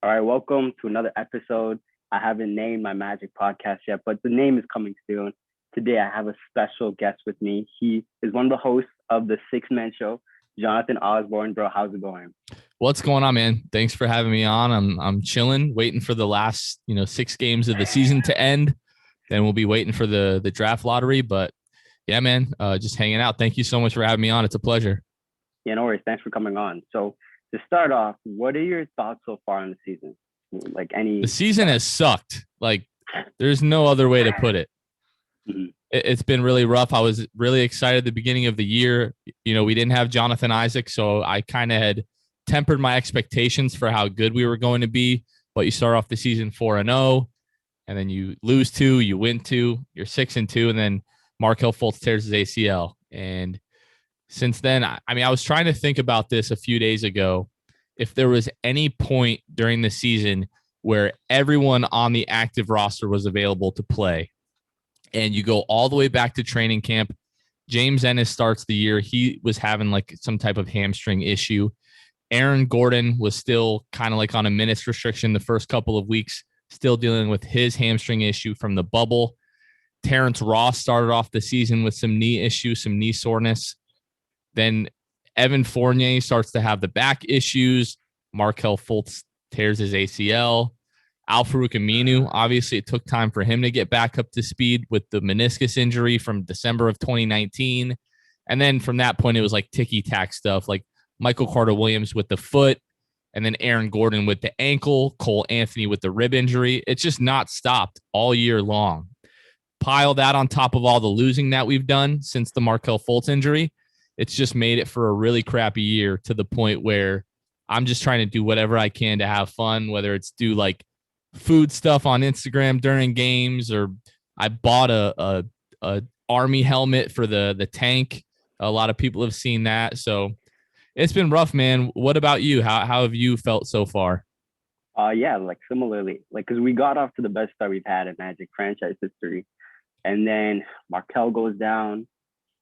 All right, welcome to another episode. I haven't named my Magic podcast yet, but the name is coming soon. Today, I have a special guest with me. He is one of the hosts of the Six Man Show, Jonathan Osborne. Bro, how's it going? What's going on, man? Thanks for having me on. I'm chilling, waiting for the last, 6 games of the season to end. Then we'll be waiting for the draft lottery. But yeah, man, just hanging out. Thank you so much for having me on. It's a pleasure. Yeah, no worries. Thanks for coming on. So to start off, what are your thoughts so far on the season? The season has sucked. Like, there's no other way to put it. Mm-hmm. It's been really rough. I was really excited at the beginning of the year. We didn't have Jonathan Isaac, so I kind of had tempered my expectations for how good we were going to be. But you start off the season 4-0, and then you lose 2, you win 2, you're 6-2, and then Markelle Fultz tears his ACL. And since then, I was trying to think about this a few days ago. If there was any point during the season where everyone on the active roster was available to play, and you go all the way back to training camp, James Ennis starts the year. He was having like some type of hamstring issue. Aaron Gordon was still kind of like on a minutes restriction the first couple of weeks, still dealing with his hamstring issue from the bubble. Terrence Ross started off the season with some knee issues, some knee soreness. Then Evan Fournier starts to have the back issues. Markelle Fultz tears his ACL. Al-Farouq Aminu, obviously it took time for him to get back up to speed with the meniscus injury from December of 2019. And then from that point, it was like ticky-tack stuff, like Michael Carter-Williams with the foot, and then Aaron Gordon with the ankle, Cole Anthony with the rib injury. It's just not stopped all year long. Pile that on top of all the losing that we've done since the Markelle Fultz injury. It's just made it for a really crappy year, to the point where I'm just trying to do whatever I can to have fun, whether it's do like food stuff on Instagram during games, or I bought a Army helmet for the tank. A lot of people have seen that. So it's been rough, man. What about you? How have you felt so far? Yeah, like similarly, like because we got off to the best start we've had in Magic franchise history, and then Markelle goes down,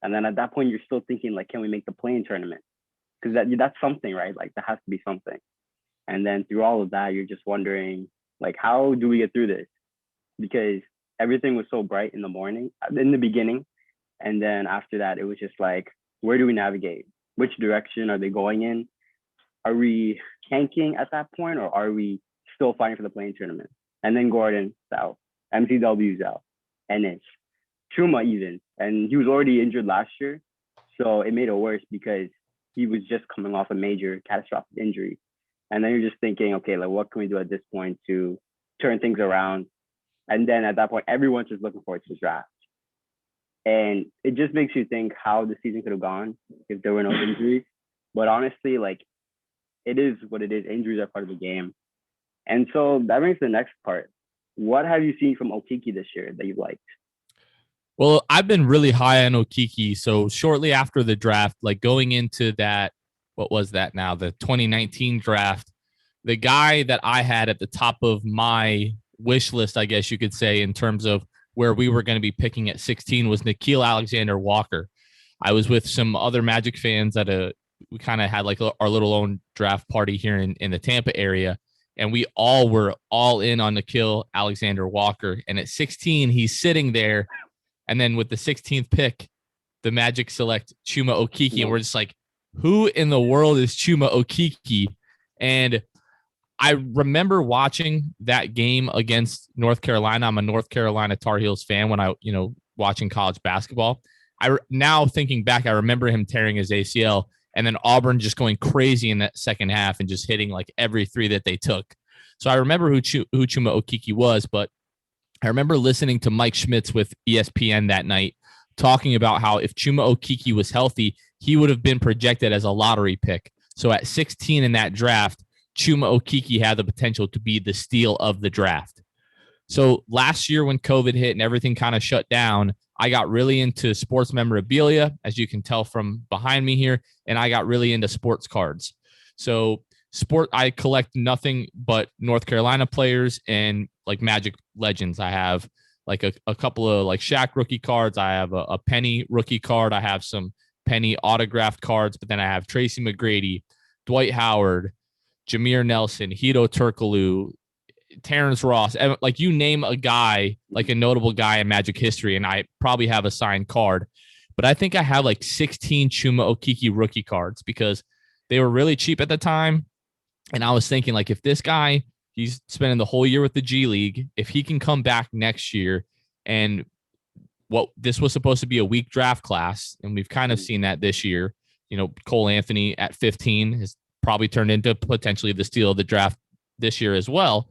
and then at that point you're still thinking like, can we make the play-in tournament? Because that's something, right? Like that has to be something. And then through all of that, you're just wondering, like, how do we get through this? Because everything was so bright in the beginning, and then after that, it was just like, where do we navigate? Which direction are they going in? Are we tanking at that point, or are we still fighting for the play-in tournament? And then Gordon's out, MCW's out, Ennis, Chuma even, and he was already injured last year, so it made it worse because he was just coming off a major catastrophic injury. And then you're just thinking, okay, like what can we do at this point to turn things around? And then at that point, everyone's just looking forward to the draft. And it just makes you think how the season could have gone if there were no injuries. But honestly, like it is what it is. Injuries are part of the game. And so that brings to the next part. What have you seen from Okiki this year that you liked? Well, I've been really high on Okiki. So shortly after the draft, like going into that, what was that now? The 2019 draft, the guy that I had at the top of my wish list, I guess you could say, in terms of where we were going to be picking at 16 was Nickeil Alexander-Walker. I was with some other Magic fans we kind of had like our little own draft party here in the Tampa area. And we all were all in on Nickeil Alexander-Walker. And at 16, he's sitting there. And then with the 16th pick, the Magic select Chuma Okeke. And we're just like, who in the world is Chuma Okeke? And I remember watching that game against North Carolina. I'm a North Carolina Tar Heels fan when watching college basketball. Now thinking back, I remember him tearing his ACL, and then Auburn just going crazy in that second half and just hitting like every three that they took. So I remember who Chuma Okeke was, but I remember listening to Mike Schmitz with ESPN that night talking about how if Chuma Okeke was healthy, he would have been projected as a lottery pick. So at 16 in that draft, Chuma Okeke had the potential to be the steal of the draft. So last year when COVID hit and everything kind of shut down, I got really into sports memorabilia, as you can tell from behind me here, and I got really into sports cards. So I collect nothing but North Carolina players and like Magic legends. I have like a couple of like Shaq rookie cards. I have a Penny rookie card. I have some Penny autographed cards, but then I have Tracy McGrady, Dwight Howard, Jameer Nelson, Hito Turkoglu, Terrence Ross, like you name a guy, like a notable guy in Magic history, and I probably have a signed card. But I think I have like 16 Chuma Okeke rookie cards because they were really cheap at the time. And I was thinking, like, if this guy, he's spending the whole year with the G League, if he can come back next year and what this was supposed to be a weak draft class, and we've kind of seen that this year. Cole Anthony at 15 has probably turned into potentially the steal of the draft this year as well.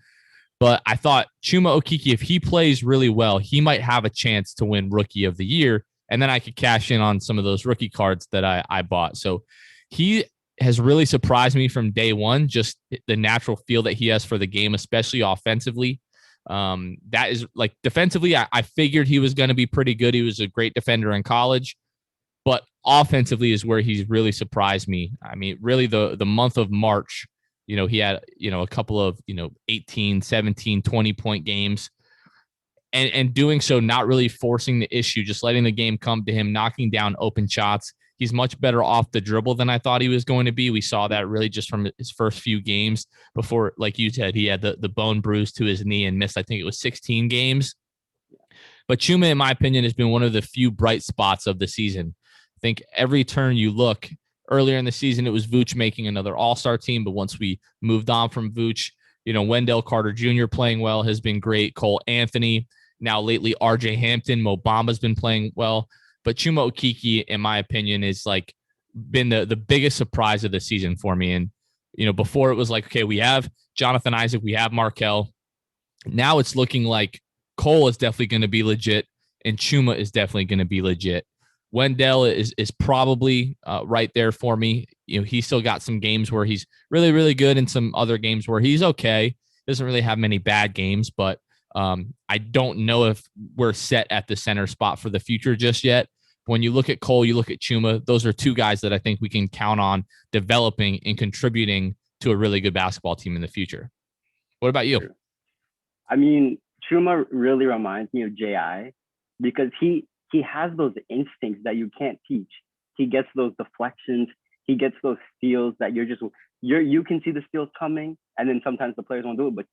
But I thought Chuma Okeke, if he plays really well, he might have a chance to win Rookie of the Year. And then I could cash in on some of those rookie cards that I bought. So he has really surprised me from day one, just the natural feel that he has for the game, especially offensively. That is like defensively, I figured he was going to be pretty good. He was a great defender in college, but offensively is where he's really surprised me. I mean, really the month of March, he had, a couple of, 18, 17, 20-point games and doing so, not really forcing the issue, just letting the game come to him, knocking down open shots. He's much better off the dribble than I thought he was going to be. We saw that really just from his first few games before, like you said, he had the bone bruise to his knee and missed, I think it was 16 games. But Chuma, in my opinion, has been one of the few bright spots of the season. I think every turn you look, earlier in the season, it was Vooch making another all-star team. But once we moved on from Vooch, Wendell Carter Jr. playing well has been great. Cole Anthony, now lately RJ Hampton, Mo Bamba's been playing well. But Chuma Okeke, in my opinion, is like been the biggest surprise of the season for me. And, before it was like, okay, we have Jonathan Isaac, we have Markelle. Now it's looking like Cole is definitely going to be legit and Chuma is definitely going to be legit. Wendell is probably right there for me. He's still got some games where he's really, really good and some other games where he's okay. Doesn't really have many bad games, but I don't know if we're set at the center spot for the future just yet. When you look at Cole, you look at Chuma, those are two guys that I think we can count on developing and contributing to a really good basketball team in the future. What about you? I mean, Chuma really reminds me of J.I. because he has those instincts that you can't teach. He gets those deflections. He gets those steals that you can see the steals coming, and then sometimes the players won't do it, but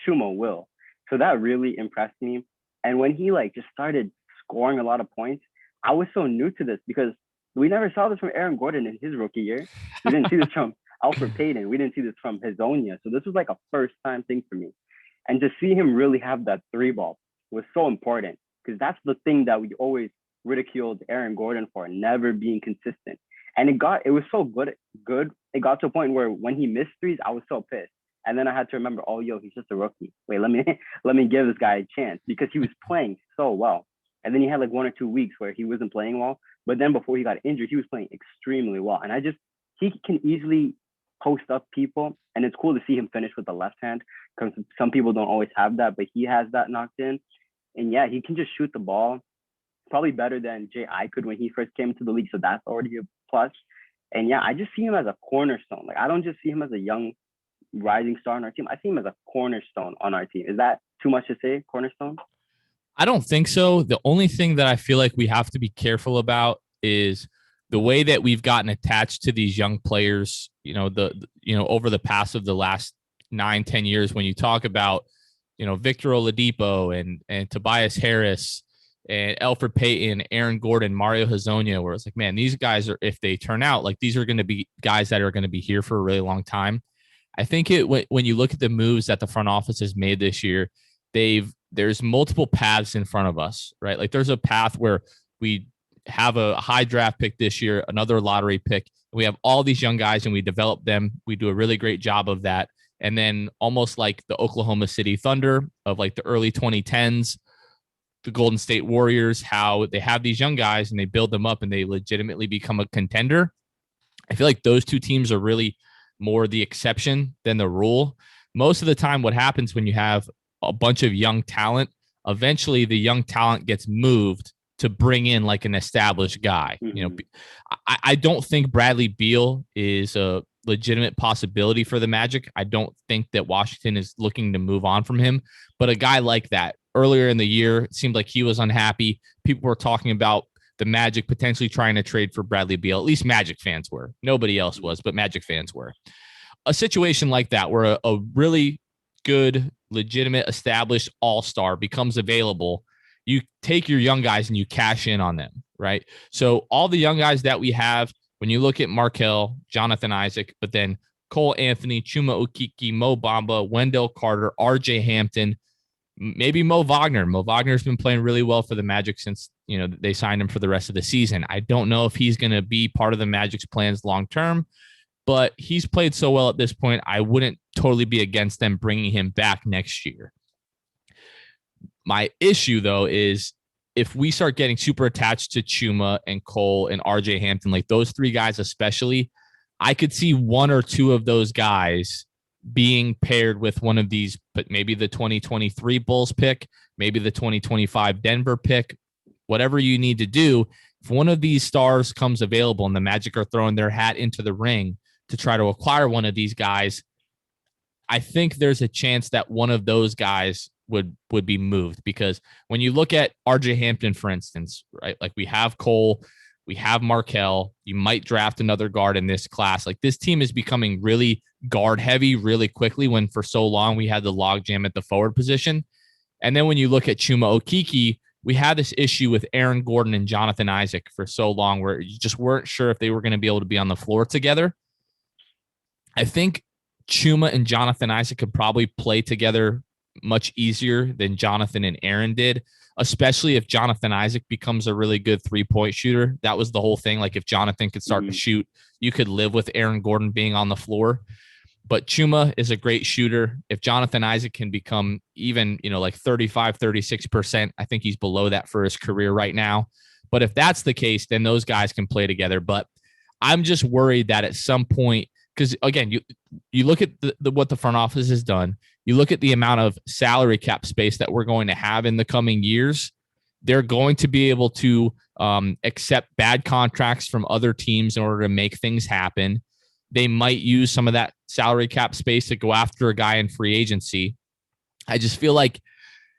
Chuma will. So that really impressed me. And when he just started scoring a lot of points, I was so new to this because we never saw this from Aaron Gordon in his rookie year. We didn't see this from Alfred Payton. We didn't see this from Hazonia. So this was like a first time thing for me. And to see him really have that three ball was so important because that's the thing that we always ridiculed Aaron Gordon for, never being consistent. And it was so good. It got to a point where when he missed threes, I was so pissed. And then I had to remember, he's just a rookie. Wait, let me give this guy a chance because he was playing so well. And then he had 1 or 2 weeks where he wasn't playing well. But then before he got injured, he was playing extremely well. And he can easily post up people. And it's cool to see him finish with the left hand because some people don't always have that, but he has that knocked in. And yeah, he can just shoot the ball probably better than J.I. could when he first came into the league. So that's already a plus. And yeah, I just see him as a cornerstone. I don't just see him as a young rising star on our team. I see him as a cornerstone on our team. Is that too much to say, cornerstone? I don't think so. The only thing that I feel like we have to be careful about is the way that we've gotten attached to these young players, over the past of the last 9-10 years, when you talk about, Victor Oladipo and Tobias Harris and Alfred Payton, Aaron Gordon, Mario Hazonia, where it's like, man, these guys are, if they turn out, these are going to be guys that are going to be here for a really long time. I think when you look at the moves that the front office has made this year, there's multiple paths in front of us, right? There's a path where we have a high draft pick this year, another lottery pick. We have all these young guys and we develop them. We do a really great job of that. And then almost like the Oklahoma City Thunder of the early 2010s, the Golden State Warriors, how they have these young guys and they build them up and they legitimately become a contender. I feel like those two teams are really more the exception than the rule. Most of the time, what happens when you have a bunch of young talent, eventually the young talent gets moved to bring in an established guy. Mm-hmm. I don't think Bradley Beal is a legitimate possibility for the Magic. I don't think that Washington is looking to move on from him, but a guy like that earlier in the year, it seemed like he was unhappy. People were talking about the Magic potentially trying to trade for Bradley Beal. At least Magic fans were. Nobody else was, but Magic fans were. a situation like that where a really good, legitimate, established all-star becomes available, you take your young guys and you cash in on them, right? So all the young guys that we have, when you look at Markelle, Jonathan Isaac, but then Cole Anthony, Chuma Okeke, Mo Bamba, Wendell Carter, RJ Hampton, maybe Mo Wagner. Mo Wagner's been playing really well for the Magic since, they signed him for the rest of the season. I don't know if he's going to be part of the Magic's plans long term, but he's played so well at this point, I wouldn't totally be against them bringing him back next year. My issue, though, is if we start getting super attached to Chuma and Cole and RJ Hampton, like those three guys especially, I could see one or two of those guys being paired with one of these, but maybe the 2023 Bulls pick, maybe the 2025 Denver pick, whatever you need to do. If one of these stars comes available and the Magic are throwing their hat into the ring to try to acquire one of these guys, I think there's a chance that one of those guys would be moved, because when you look at RJ Hampton, for instance, right? Like we have Cole, we have Markelle, you might draft another guard in this class. Like this team is becoming really guard heavy really quickly, when for so long we had the logjam at the forward position. And then when you look at Chuma Okeke, we had this issue with Aaron Gordon and Jonathan Isaac for so long where you just weren't sure if they were going to be able to be on the floor together. I think Chuma and Jonathan Isaac could probably play together much easier than Jonathan and Aaron did, especially if Jonathan Isaac becomes a really good 3-point shooter. That was the whole thing. Like if Jonathan could start to shoot, you could live with Aaron Gordon being on the floor. But Chuma is a great shooter. If Jonathan Isaac can become even, like 35, 36%, I think he's below that for his career right now. But if that's the case, then those guys can play together. But I'm just worried that at some point, because again, you look at what the front office has done, you look at the amount of salary cap space that we're going to have in the coming years, they're going to be able to accept bad contracts from other teams in order to make things happen. They might use some of that salary cap space to go after a guy in free agency. I just feel like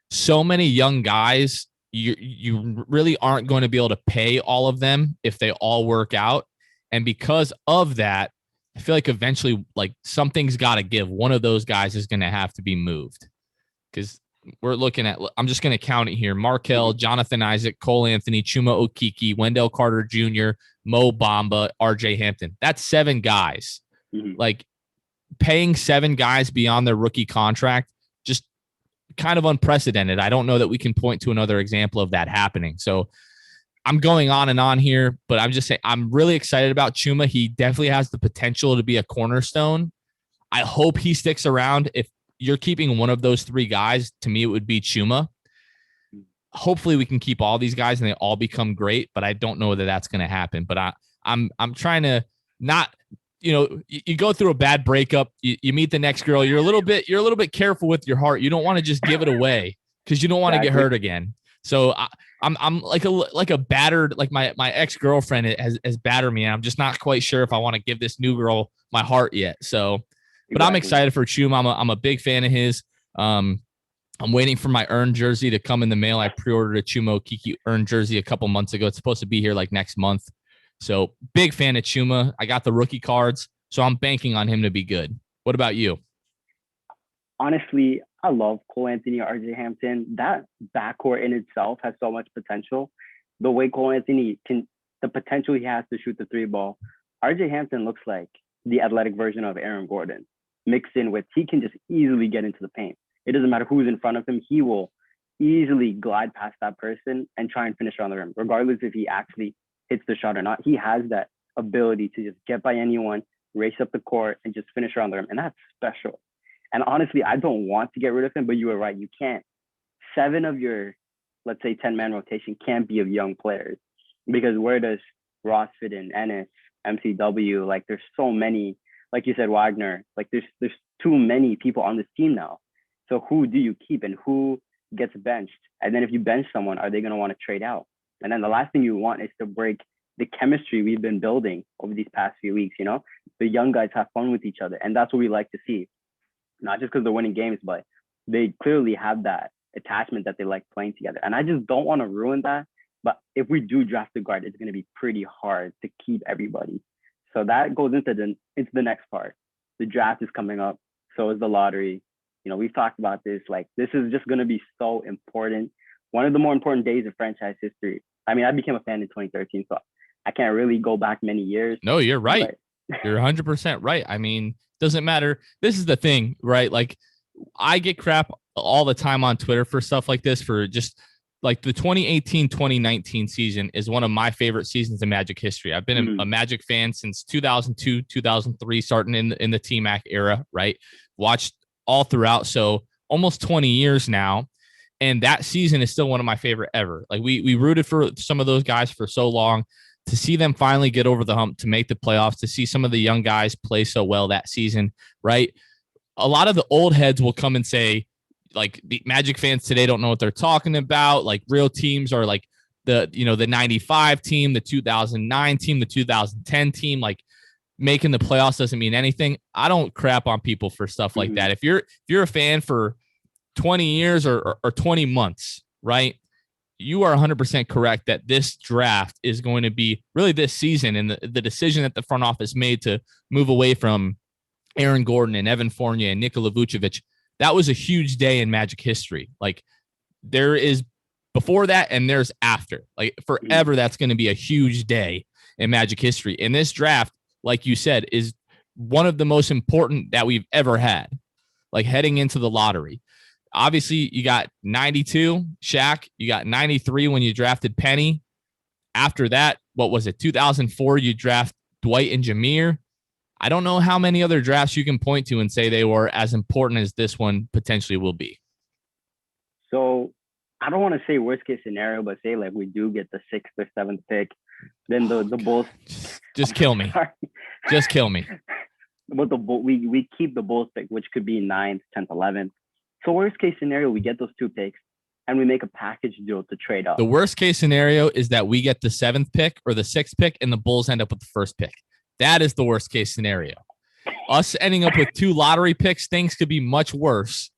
so many young guys, you really aren't going to be able to pay all of them if they all work out. And because of that, I feel like eventually, like something's got to give. One of those guys is going to have to be moved, because we're looking at, I'm just going to count it here: Markelle, Jonathan Isaac, Cole Anthony, Chuma Okeke, Wendell Carter Jr., Mo Bamba, RJ Hampton. That's 7 guys. Like paying 7 guys beyond their rookie contract, just kind of unprecedented. I don't know that we can point to another example of that happening. So I'm going on and on here, but I'm just saying I'm really excited about Chuma. He definitely has the potential to be a cornerstone. I hope he sticks around. If you're keeping one of those 3 guys, to me, it would be Chuma. Hopefully we can keep all these guys and they all become great, but I don't know whether that's going to happen. But I'm trying to not, you go through a bad breakup, you meet the next girl, you're a little bit careful with your heart. You don't want to just give it away because you don't want to get hurt again. So I'm like a battered, like my ex-girlfriend has battered me, and I'm just not quite sure if I want to give this new girl my heart yet. So, but I'm excited for Chuma. I'm a big fan of his. I'm waiting for my earned jersey to come in the mail. I pre-ordered a Chuma Okeke earned jersey a couple months ago. It's supposed to be here like next month. So big fan of Chuma. I got the rookie cards, so I'm banking on him to be good. What about you? Honestly, I love Cole Anthony, RJ Hampton. That backcourt in itself has so much potential. The way Cole Anthony the potential he has to shoot the 3 ball. RJ Hampton looks like the athletic version of Aaron Gordon, mixed in with he can just easily get into the paint. It doesn't matter who's in front of him. He will easily glide past that person and try and finish on the rim, regardless if he actually hits the shot or not. He has that ability to just get by anyone, race up the court, and just finish around the rim. And that's special. And honestly, I don't want to get rid of him, but you were right. You can't. 7 of your, let's say, 10-man rotation can't be of young players, because where does Ross fit in? Ennis, MCW, like there's so many, like you said, Wagner, like there's too many people on this team now. So who do you keep and who gets benched? And then if you bench someone, are they going to want to trade out? And then the last thing you want is to break the chemistry we've been building over these past few weeks. The young guys have fun with each other, and that's what we like to see. Not just because they're winning games, but they clearly have that attachment that they like playing together. And I just don't want to ruin that. But if we do draft a guard, it's going to be pretty hard to keep everybody. So that goes into the next part. The draft is coming up. So is the lottery. We've talked about this. Like, this is just going to be so important. One of the more important days of franchise history. I mean, I became a fan in 2013, so I can't really go back many years. No, you're right. You're 100% right. I mean, doesn't matter. This is the thing, right? Like, I get crap all the time on Twitter for stuff like this, for just like the 2018-2019 season is one of my favorite seasons in Magic history. I've been a Magic fan since 2002, 2003, starting in the T-Mac era, right? Watched all throughout. So almost 20 years now. And that season is still one of my favorite ever. Like, we rooted for some of those guys for so long. To see them finally get over the hump to make the playoffs, to see some of the young guys play so well that season, right? A lot of the old heads will come and say, like, the Magic fans today don't know what they're talking about. Like, real teams are like the 95 team, the 2009 team, the 2010 team. Like, making the playoffs doesn't mean anything. I don't crap on people for stuff like that. If you're a fan for 20 years or 20 months, right? You are 100% correct that this draft is going to be really this season, and the decision that the front office made to move away from Aaron Gordon and Evan Fournier and Nikola Vucevic, that was a huge day in Magic history. Like, there is before that and there's after. Like, forever, that's going to be a huge day in Magic history. And this draft, like you said, is one of the most important that we've ever had, like, heading into the lottery. Obviously, you got 92, Shaq. You got 93 when you drafted Penny. After that, what was it, 2004, you draft Dwight and Jameer. I don't know how many other drafts you can point to and say they were as important as this one potentially will be. So I don't want to say worst case scenario, but say like we do get the 6th or 7th pick. Then the Bulls. Just kill me. Just kill me. But we keep the Bulls pick, which could be 9th, 10th, 11th. So worst case scenario, we get those 2 picks and we make a package deal to trade up. The worst case scenario is that we get the 7th pick or the 6th pick and the Bulls end up with the 1st pick. That is the worst case scenario. Us ending up with 2 lottery picks, things could be much worse.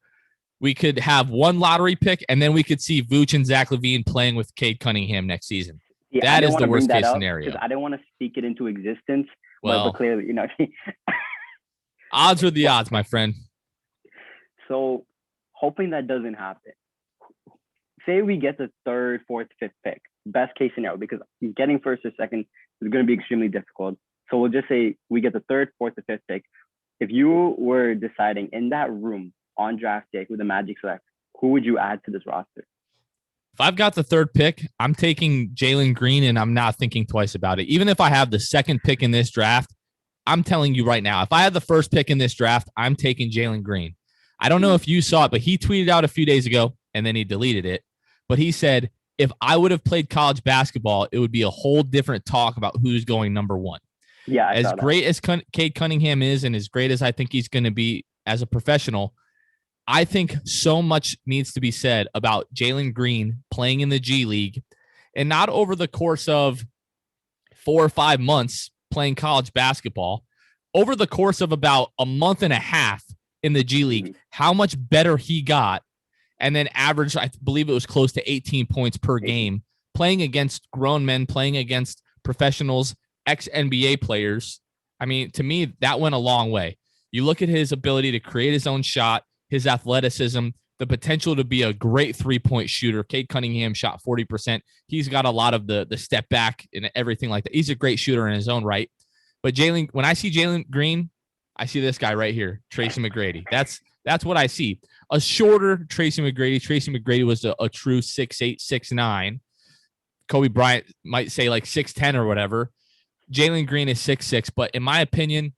We could have 1 lottery pick and then we could see Vooch and Zach LaVine playing with Cade Cunningham next season. Yeah, that is the worst case scenario. I didn't want to speak it into existence, but clearly, odds are the odds, my friend. So, hoping that doesn't happen. Say we get the 3rd, 4th, 5th pick, best case scenario, because getting 1st or 2nd is going to be extremely difficult. So we'll just say we get the 3rd, 4th, or 5th pick. If you were deciding in that room on draft day who the Magic select, who would you add to this roster? If I've got the 3rd pick, I'm taking Jalen Green, and I'm not thinking twice about it. Even if I have the 2nd pick in this draft, I'm telling you right now, if I had the 1st pick in this draft, I'm taking Jalen Green. I don't know if you saw it, but he tweeted out a few days ago, and then he deleted it. But he said, if I would have played college basketball, it would be a whole different talk about who's going number 1. Yeah, as great as Cade Cunningham is, and as great as I think he's going to be as a professional, I think so much needs to be said about Jalen Green playing in the G League, and not over the course of 4 or 5 months playing college basketball, over the course of about a month and a half in the G League, how much better he got, and then averaged, I believe it was close to 18 points per game, playing against grown men, playing against professionals, ex-NBA players. I mean, to me, that went a long way. You look at his ability to create his own shot, his athleticism, the potential to be a great three-point shooter. Cade Cunningham shot 40%. He's got a lot of the step back and everything like that. He's a great shooter in his own right. But when I see Jalen Green, I see this guy right here, Tracy McGrady. That's what I see. A shorter Tracy McGrady. Tracy McGrady was a true 6'8", 6'9". Kobe Bryant might say like 6'10" or whatever. Jalen Green is 6'6", but in my opinion,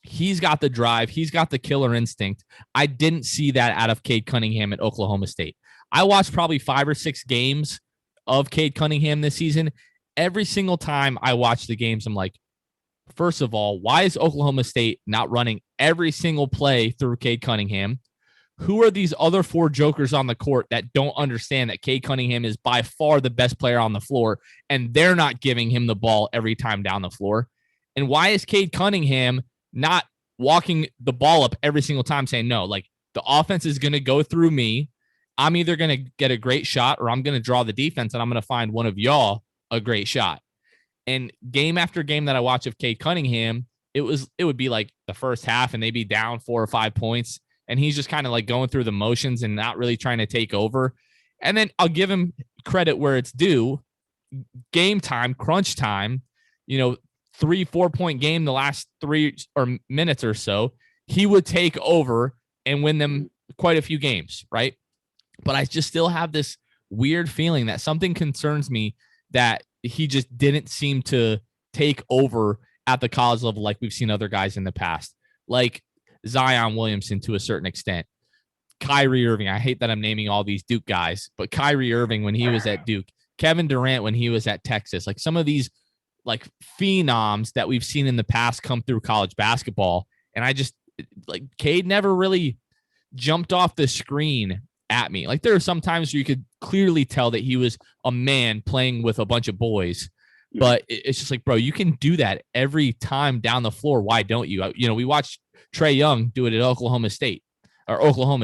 he's got the drive. He's got the killer instinct. I didn't see that out of Cade Cunningham at Oklahoma State. I watched probably 5 or 6 games of Cade Cunningham this season. Every single time I watch the games, I'm like, first of all, why is Oklahoma State not running every single play through Cade Cunningham? Who are these other 4 jokers on the court that don't understand that Cade Cunningham is by far the best player on the floor, and they're not giving him the ball every time down the floor? And why is Cade Cunningham not walking the ball up every single time saying, no, like the offense is going to go through me. I'm either going to get a great shot or I'm going to draw the defense and I'm going to find one of y'all a great shot. And game after game that I watch of Cade Cunningham, it would be like the first half and they'd be down 4 or 5 points. And he's just kind of like going through the motions and not really trying to take over. And then I'll give him credit where it's due. Game time, crunch time, 3-4 point game, the last 3 or minutes or so, he would take over and win them quite a few games, right? But I just still have this weird feeling that something concerns me that he just didn't seem to take over at the college level like we've seen other guys in the past, like Zion Williamson to a certain extent. Kyrie Irving. I hate that I'm naming all these Duke guys, but Kyrie Irving when he was at Duke, Kevin Durant when he was at Texas, like some of these like phenoms that we've seen in the past come through college basketball. And I just like Cade never really jumped off the screen at me. Like there are some times where you could clearly tell that he was a man playing with a bunch of boys. But it's just like, bro, you can do that every time down the floor. Why don't you? We watched Trae Young do it at Oklahoma,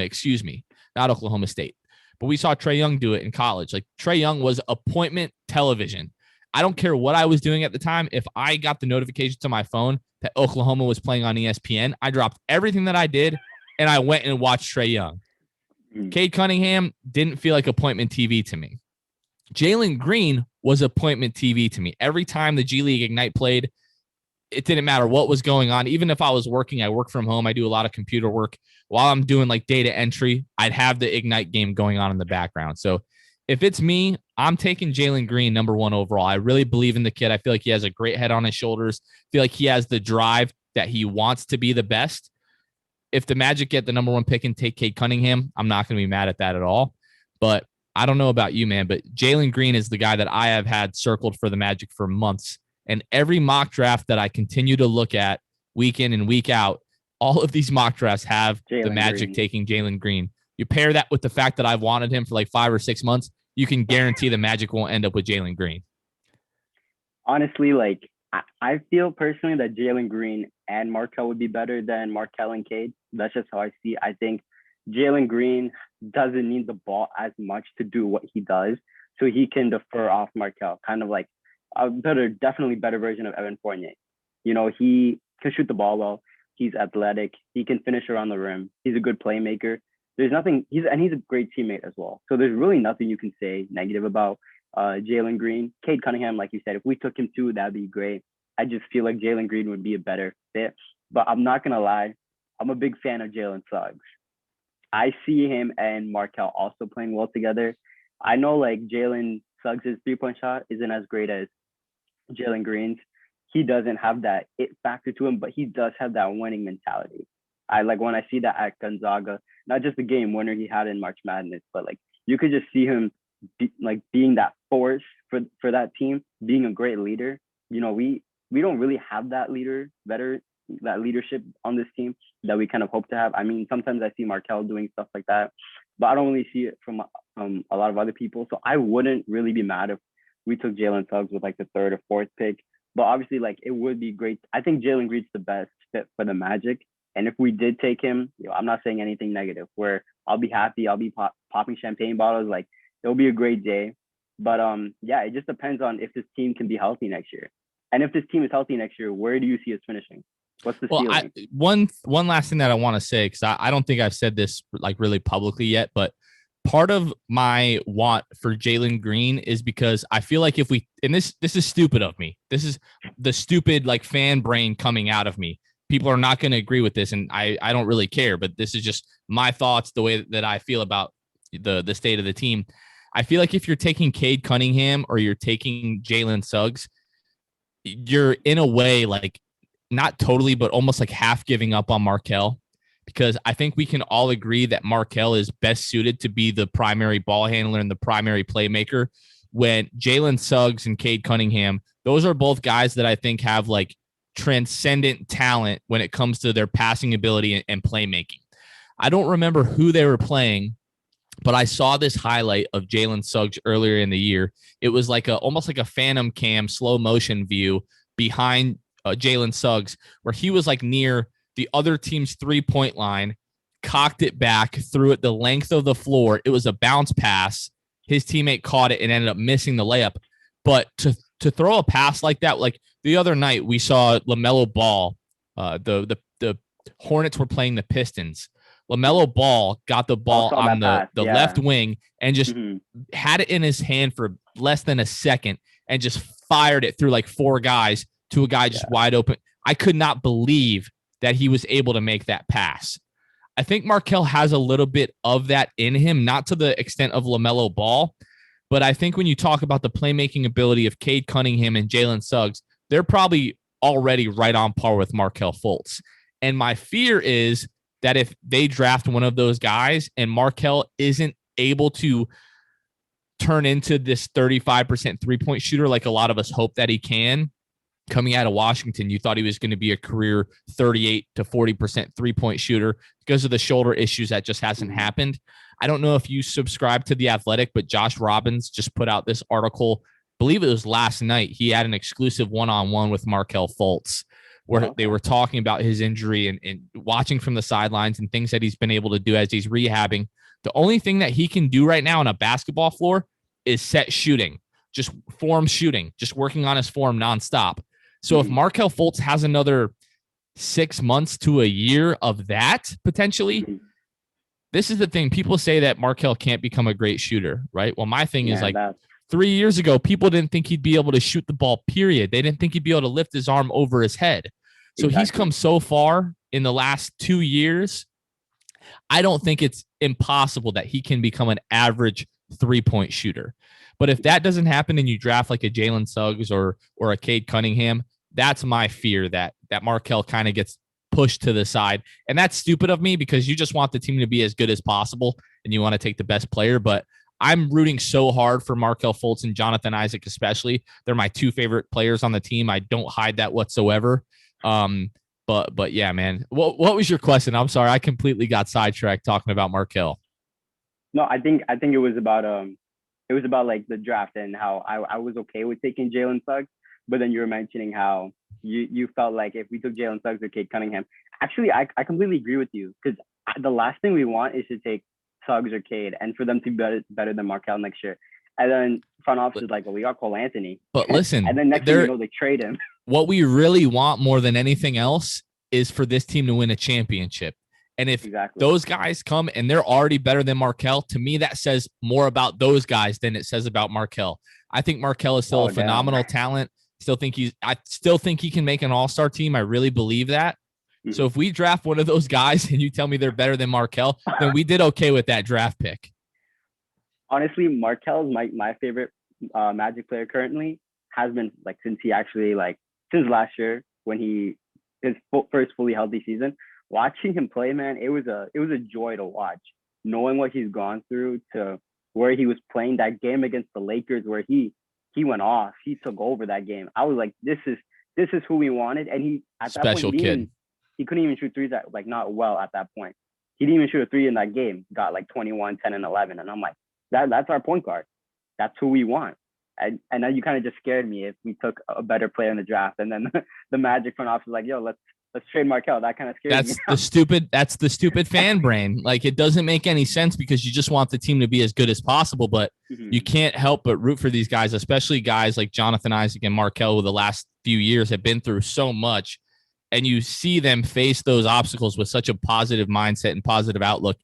excuse me, not Oklahoma State. But we saw Trae Young do it in college. Like Trae Young was appointment television. I don't care what I was doing at the time. If I got the notification to my phone that Oklahoma was playing on ESPN, I dropped everything that I did and I went and watched Trae Young. Cade Cunningham didn't feel like appointment TV to me. Jalen Green was appointment TV to me. Every time the G League Ignite played, it didn't matter what was going on. Even if I was working, I work from home. I do a lot of computer work. While I'm doing like data entry, I'd have the Ignite game going on in the background. So if it's me, I'm taking Jalen Green number 1 overall. I really believe in the kid. I feel like he has a great head on his shoulders. I feel like he has the drive that he wants to be the best. If the Magic get the number 1 pick and take Cade Cunningham, I'm not going to be mad at that at all. But I don't know about you, man, but Jalen Green is the guy that I have had circled for the Magic for months. And every mock draft that I continue to look at week in and week out, all of these mock drafts have the Magic taking Jalen Green. You pair that with the fact that I've wanted him for like 5 or 6 months, you can guarantee the Magic won't end up with Jalen Green. Honestly, like I feel personally that Jalen Green and Markelle would be better than Markelle and Cade. That's just how I see it. I think Jalen Green doesn't need the ball as much to do what he does, so he can defer off Markelle, kind of like a definitely better version of Evan Fournier. He can shoot the ball well. He's athletic. He can finish around the rim. He's a good playmaker. There's nothing. He's a great teammate as well. So there's really nothing you can say negative about Jalen Green. Cade Cunningham, like you said, if we took him too, that'd be great. I just feel like Jalen Green would be a better fit. But I'm not gonna lie, I'm a big fan of Jalen Suggs. I see him and Markelle also playing well together. I know like Jalen Suggs' 3-point shot isn't as great as Jalen Green's. He doesn't have that it factor to him, but he does have that winning mentality. I like when I see that at Gonzaga, not just the game winner he had in March Madness, but like you could just see him being that force for that team, being a great leader. We don't really have that leadership on this team that we kind of hope to have. I mean, sometimes I see Markelle doing stuff like that, but I don't really see it from a lot of other people. So I wouldn't really be mad if we took Jalen Suggs with like the 3rd or 4th pick. But obviously, like it would be great. I think Jalen Green's the best fit for the Magic. And if we did take him, I'm not saying anything negative. Where I'll be happy, I'll be popping champagne bottles. Like it'll be a great day. But it just depends on if this team can be healthy next year. And if this team is healthy next year, where do you see us finishing? What's the ceiling? One last thing that I want to say, because I don't think I've said this like really publicly yet, but part of my want for Jalen Green is because I feel like if we, and this is stupid of me, this is the stupid like fan brain coming out of me. People are not going to agree with this, and I don't really care, but this is just my thoughts, the way that I feel about the state of the team. I feel like if you're taking Cade Cunningham or you're taking Jalen Suggs, you're in a way like not totally, but almost like half giving up on Markelle, because I think we can all agree that Markelle is best suited to be the primary ball handler and the primary playmaker, when Jalen Suggs and Cade Cunningham, those are both guys that I think have like transcendent talent when it comes to their passing ability and playmaking. I don't remember who they were playing, but I saw this highlight of Jalen Suggs earlier in the year. It was like almost like a phantom cam slow motion view behind Jalen Suggs, where he was like near the other team's 3-point line, cocked it back, threw it the length of the floor. It was a bounce pass. His teammate caught it and ended up missing the layup. But to throw a pass like that, like the other night we saw LaMelo Ball The Hornets were playing the Pistons. LaMelo Ball got the ball on the left wing and just had it in his hand for less than a second and just fired it through like four guys to a guy just wide open. I could not believe that he was able to make that pass. I think Markelle has a little bit of that in him, not to the extent of LaMelo Ball, but I think when you talk about the playmaking ability of Cade Cunningham and Jalen Suggs, they're probably already right on par with Markelle Fultz. And my fear is that if they draft one of those guys and Markelle isn't able to turn into this 35% three-point shooter like a lot of us hope that he can, coming out of Washington, you thought he was going to be a career 38 to 40% three-point shooter. Because of the shoulder issues, that just hasn't happened. I don't know if you subscribe to The Athletic, but Josh Robbins just put out this article, I believe it was last night. He had an exclusive one-on-one with Markelle Fultz, where they were talking about his injury and watching from the sidelines and things that he's been able to do as he's rehabbing. The only thing that he can do right now on a basketball floor is set shooting, just form shooting, just working on his form nonstop. So if Markelle Fultz has another 6 months to a year of that, potentially, this is the thing. People say that Markelle can't become a great shooter, right? Well, my thing is like 3 years ago, people didn't think he'd be able to shoot the ball, period. They didn't think he'd be able to lift his arm over his head. So he's come so far in the last 2 years. I don't think it's impossible that he can become an average three-point shooter. But if that doesn't happen and you draft like a Jalen Suggs or a Cade Cunningham, that's my fear, that Markelle kind of gets pushed to the side. And that's stupid of me because you just want the team to be as good as possible and you want to take the best player. But I'm rooting so hard for Markelle Fultz and Jonathan Isaac especially. They're my two favorite players on the team. I don't hide that whatsoever. But yeah, man. What was your question? I'm sorry, I completely got sidetracked talking about Markelle. No, I think it was about like the draft and how I was okay with taking Jalen Suggs, but then you were mentioning how you felt like if we took Jalen Suggs or Cade Cunningham, actually I completely agree with you, because the last thing we want is to take Suggs or Cade and for them to be better than Markelle next year. And then front office is like, well, we got Cole Anthony. But listen, and then next thing you know, they trade him. What we really want more than anything else is for this team to win a championship. And if those guys come and they're already better than Markelle, to me, that says more about those guys than it says about Markelle. I think Markelle is still a phenomenal talent. I still think he can make an all-star team. I really believe that. So if we draft one of those guys and you tell me they're better than Markelle, then we did okay with that draft pick. Honestly, Markelle's my favorite Magic player currently, has been like since last year when his first fully healthy season. Watching him play, man, it was a joy to watch. Knowing what he's gone through to where he was playing that game against the Lakers, where he went off, he took over that game. I was like, this is who we wanted. And he at special that point, kid. He couldn't even shoot threes not well at that point. He didn't even shoot a three in that game. Got like 21, 10, and 11. And I'm like, that's our point guard. That's who we want. And then you kind of just scared me if we took a better player in the draft. And then the Magic front office was like, yo, let's trade Markelle. That kind of scares me. That's the stupid fan brain. Like, it doesn't make any sense because you just want the team to be as good as possible, but you can't help but root for these guys, especially guys like Jonathan Isaac and Markelle, who the last few years have been through so much. And you see them face those obstacles with such a positive mindset and positive outlook.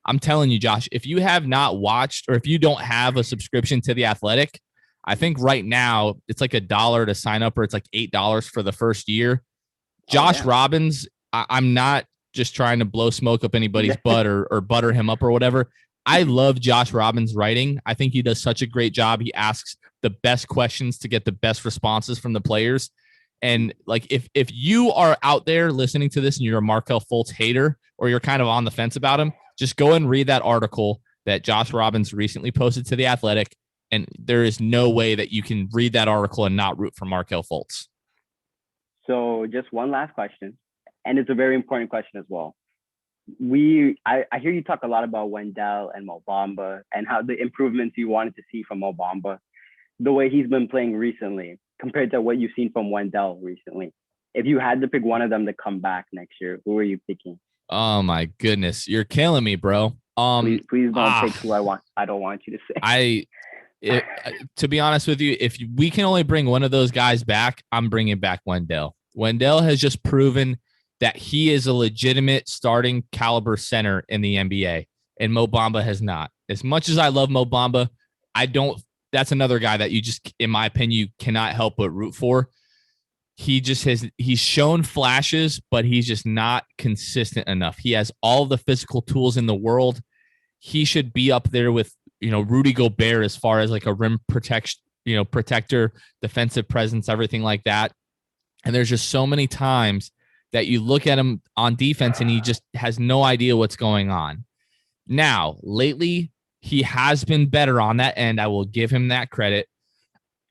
I'm telling you, Josh, if you have not watched or if you don't have a subscription to The Athletic, I think right now it's like $1 to sign up, or it's like $8 for the first year. Josh Robbins, I'm not just trying to blow smoke up anybody's butt or butter him up or whatever. I love Josh Robbins' writing. I think he does such a great job. He asks the best questions to get the best responses from the players. And like, if you are out there listening to this and you're a Markelle Fultz hater, or you're kind of on the fence about him, just go and read that article that Josh Robbins recently posted to The Athletic. And there is no way that you can read that article and not root for Markelle Fultz. So just one last question, and it's a very important question as well. I hear you talk a lot about Wendell and Mo Bamba and how the improvements you wanted to see from Mo Bamba, the way he's been playing recently compared to what you've seen from Wendell recently. If you had to pick one of them to come back next year, who are you picking? Oh my goodness, you're killing me, bro. Please don't pick who I don't want you to say. To be honest with you, if we can only bring one of those guys back, I'm bringing back Wendell. Wendell has just proven that he is a legitimate starting caliber center in the NBA, and Mo Bamba has not. As much as I love Mo Bamba, I don't. That's another guy that you just, in my opinion, you cannot help but root for. He's shown flashes, but he's just not consistent enough. He has all the physical tools in the world. He should be up there with, Rudy Gobert as far as like a rim protector, defensive presence, everything like that. And there's just so many times that you look at him on defense and he just has no idea what's going on. Now, lately, he has been better on that end. I will give him that credit.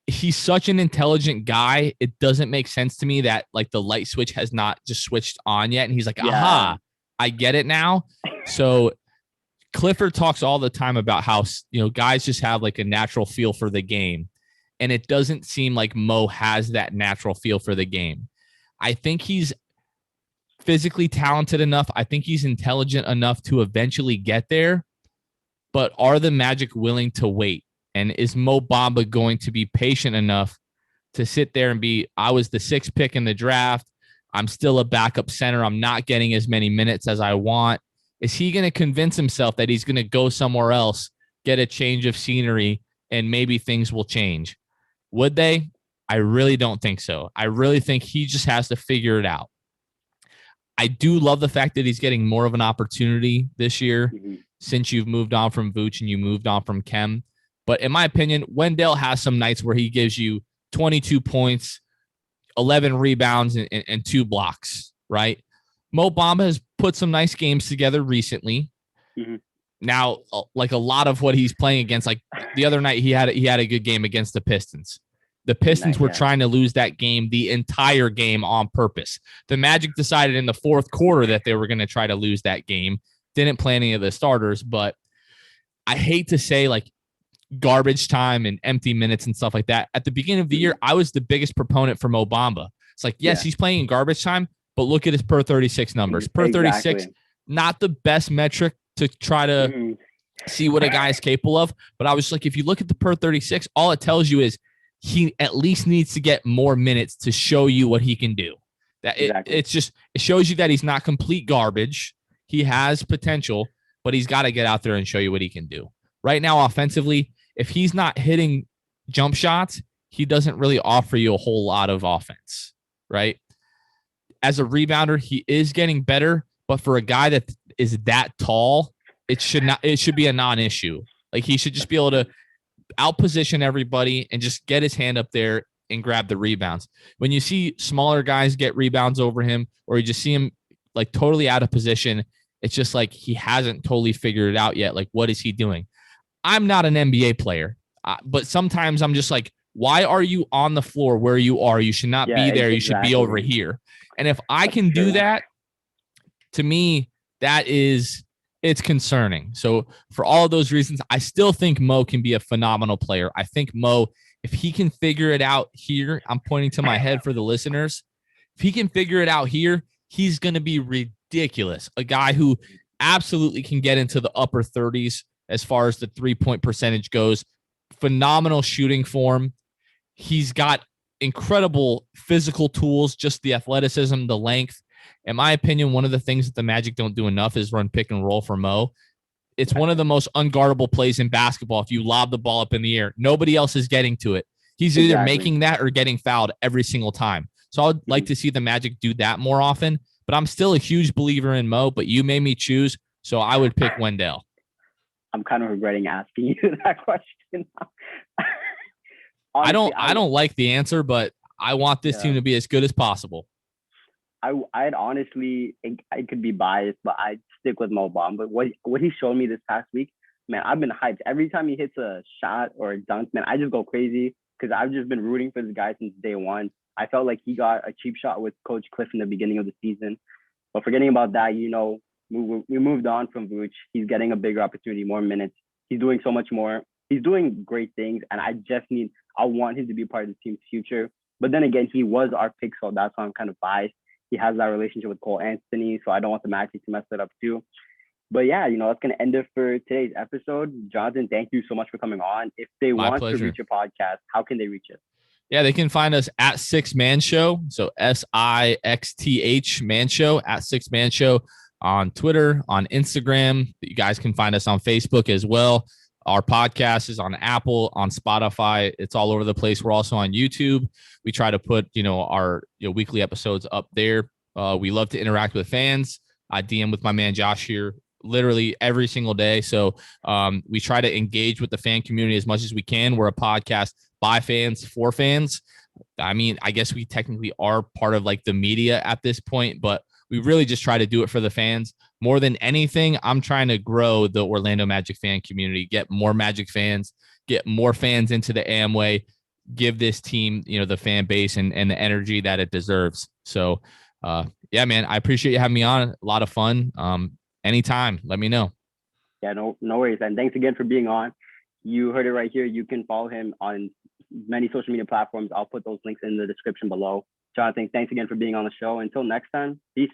He's such an intelligent guy. It doesn't make sense to me that like the light switch has not just switched on yet. And he's like, aha, I get it now. So Clifford talks all the time about how, guys just have like a natural feel for the game. And it doesn't seem like Mo has that natural feel for the game. I think he's physically talented enough. I think he's intelligent enough to eventually get there. But are the Magic willing to wait? And is Mo Bamba going to be patient enough to sit there and be, I was the 6th pick in the draft. I'm still a backup center. I'm not getting as many minutes as I want. Is he going to convince himself that he's going to go somewhere else, get a change of scenery, and maybe things will change? Would they? I really don't think so. I really think he just has to figure it out. I do love the fact that he's getting more of an opportunity this year since you've moved on from Vooch and you moved on from Kem. But in my opinion, Wendell has some nights where he gives you 22 points, 11 rebounds, and 2 blocks, right? Mo Bamba has put some nice games together recently. Now, like a lot of what he's playing against, like the other night, he had a good game against the Pistons. The Pistons were trying to lose that game the entire game on purpose. The Magic decided in the 4th quarter that they were going to try to lose that game. Didn't play any of the starters, but I hate to say like garbage time and empty minutes and stuff like that. At the beginning of the year, I was the biggest proponent for Mo Bamba. It's like, yes, he's playing in garbage time, but look at his per 36 numbers. Per 36, not the best metric to try to see what a guy is capable of. But I was like, if you look at the per 36, all it tells you is he at least needs to get more minutes to show you what he can do. That it shows you that he's not complete garbage. He has potential, but he's got to get out there and show you what he can do. Right now, offensively, if he's not hitting jump shots, he doesn't really offer you a whole lot of offense, right? As a rebounder, he is getting better, but for a guy that is that tall, it should be a non-issue. Like he should just be able to outposition everybody and just get his hand up there and grab the rebounds. When you see smaller guys get rebounds over him, or you just see him like totally out of position, it's just like he hasn't totally figured it out yet. Like, what is he doing? I'm not an NBA player, but sometimes I'm just like, why are you on the floor where you are? You should not be there. You should be over here. And if I can do that, to me, it's concerning. So for all of those reasons, I still think Mo can be a phenomenal player. I think Mo, if he can figure it out here, I'm pointing to my head for the listeners. If he can figure it out here, he's going to be ridiculous. A guy who absolutely can get into the upper 30s as far as the 3-point percentage goes. Phenomenal shooting form. He's got incredible physical tools, just the athleticism, the length. In my opinion, one of the things that the Magic don't do enough is run pick and roll for Mo. It's one of the most unguardable plays in basketball. If you lob the ball up in the air, nobody else is getting to it. He's either making that or getting fouled every single time. So I'd like to see the Magic do that more often, but I'm still a huge believer in Mo, but you made me choose, so I would pick Wendell. I'm kind of regretting asking you that question. Honestly, I don't like the answer, but I want this team to be as good as possible. I'd honestly, I could be biased, but I'd stick with Mo Bamba. What he showed me this past week, man, I've been hyped. Every time he hits a shot or a dunk, man, I just go crazy because I've just been rooting for this guy since day one. I felt like he got a cheap shot with Coach Cliff in the beginning of the season. But forgetting about that, we moved on from Vooch. He's getting a bigger opportunity, more minutes. He's doing so much more. He's doing great things, and I want him to be part of the team's future. But then again, he was our pick, so that's why I'm kind of biased. He has that relationship with Cole Anthony, so I don't want the Magic to mess it up too. But yeah, that's going to end it for today's episode. Jonathan, thank you so much for coming on. If they want to reach your podcast, how can they reach it? Yeah, they can find us at Six Man Show. So SIXTH Man Show, at Six Man Show on Twitter, on Instagram. You guys can find us on Facebook as well. Our podcast is on Apple, on Spotify. It's all over the place. We're also on YouTube. We try to put, our weekly episodes up there. We love to interact with fans. I DM with my man Josh here literally every single day. So we try to engage with the fan community as much as we can. We're a podcast by fans for fans. I mean, I guess we technically are part of like the media at this point, but we really just try to do it for the fans. More than anything, I'm trying to grow the Orlando Magic fan community, get more Magic fans, get more fans into the Amway, give this team, the fan base and the energy that it deserves. So, yeah, man, I appreciate you having me on. A lot of fun. Anytime, let me know. Yeah, no worries. And thanks again for being on. You heard it right here. You can follow him on many social media platforms. I'll put those links in the description below. Jonathan, thanks again for being on the show. Until next time, peace.